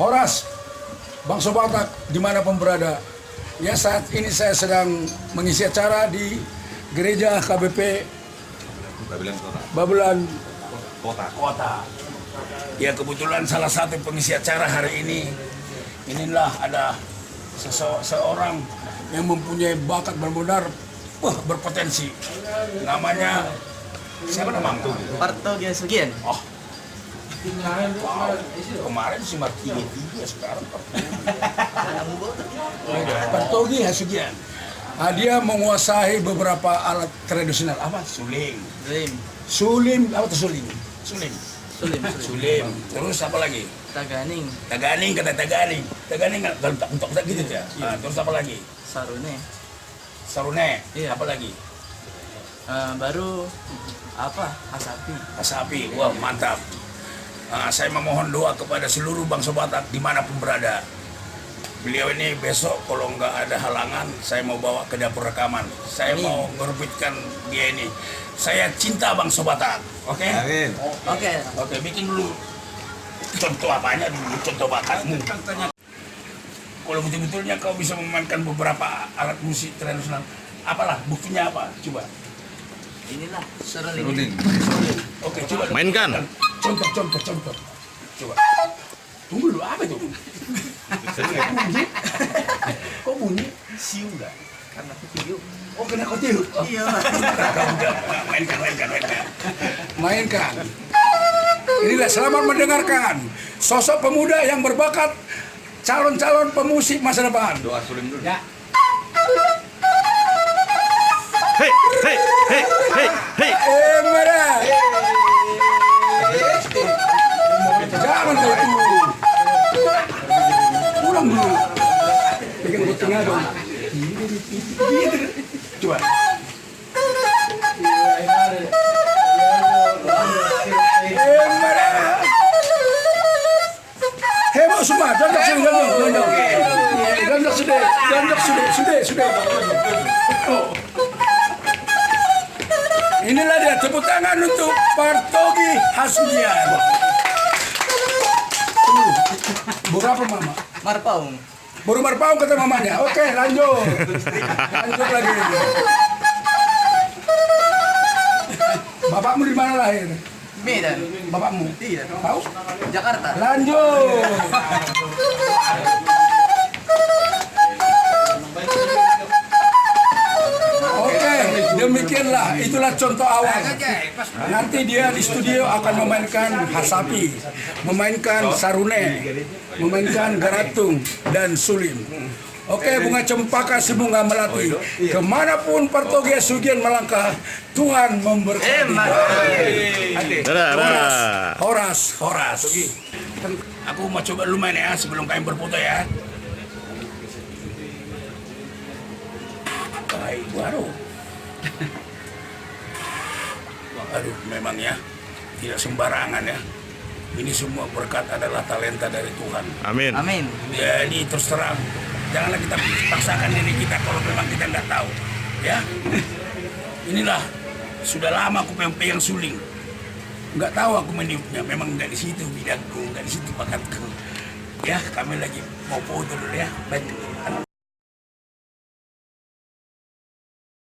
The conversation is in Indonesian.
Horas, Bangsa Batak dimanapun berada. Ya, saat ini saya sedang mengisi acara di gereja KBP Babelan Kota. Ya, kebetulan salah satu pengisi acara hari ini, inilah ada seseorang yang mempunyai bakat benar-benar berpotensi. Namanya siapa namamu? Partogi Hasugian. Oh, wow. Kemarin si Martini 3, sekarang Partogi Hasugian. Dia menguasai beberapa alat tradisional. Apa? Suling. Apa tuh suling? Suling. Terus apa lagi? Taganing. Kata Taganing untuk gitu ya. Terus apa lagi? Sarune. Iya. Apa lagi? Baru Asapi. Wah, mantap. Saya memohon doa kepada seluruh bangsa Batak dimanapun berada. Beliau ini besok kalau nggak ada halangan, saya mau bawa ke dapur rekaman. Saya mau merebutkan dia ini. Saya cinta bangsa Batak. Oke? Amin. Oke, bikin dulu contoh apanya dulu, contoh bakatmu. Kalau betul-betulnya kau bisa memainkan beberapa alat musik tradisional, apalah buktinya apa? Coba. Inilah Seruling. Oke, coba. Mainkan. Contoh. Coba. Tunggu dulu, apa itu? Kok bunyi? siu enggak? Karena video. Oh, kena kau tiup? Iya. Mainkan. Inilah, selamat mendengarkan sosok pemuda yang berbakat, calon-calon pemusik masa depan. Doa suling dulu. Ya. Hei. Merah. Jangan kau itu. Ulang dulu. Pegang di tengah dong. Coba. Merah. Heboh semua. Jangan sudah. Inilah dia, tepuk tangan untuk Partogi Hasugian. Berapa mama? Marpaung. Baru marpaung kata mamanya. Oke, lanjut lagi. Bapakmu di mana lahir? Medan. Bapakmu? Tidak. Tahu? Jakarta. Lanjut. Oke, demikianlah. Itulah contoh awal. Nanti dia di studio akan memainkan hasapi, memainkan sarune, memainkan garatung dan sulim. Oke, bunga cempaka si bunga melati. Kemanapun Partogi Hasugian melangkah, Tuhan memberkati. Horas. Aku mau coba dulu main ya sebelum kalian berfoto ya. Baik, baru. Aduh, memang ya, tidak sembarangan ya. Ini semua berkat adalah talenta dari Tuhan. Amin. Jadi terus terang, janganlah kita paksakan diri kita kalau memang kita nggak tahu. Ya, inilah sudah lama aku pegang suling. Nggak tahu aku meniupnya, memang nggak di situ bidangku, nggak di situ bakatku. Ya, kami lagi mau foto dulu ya. Baik.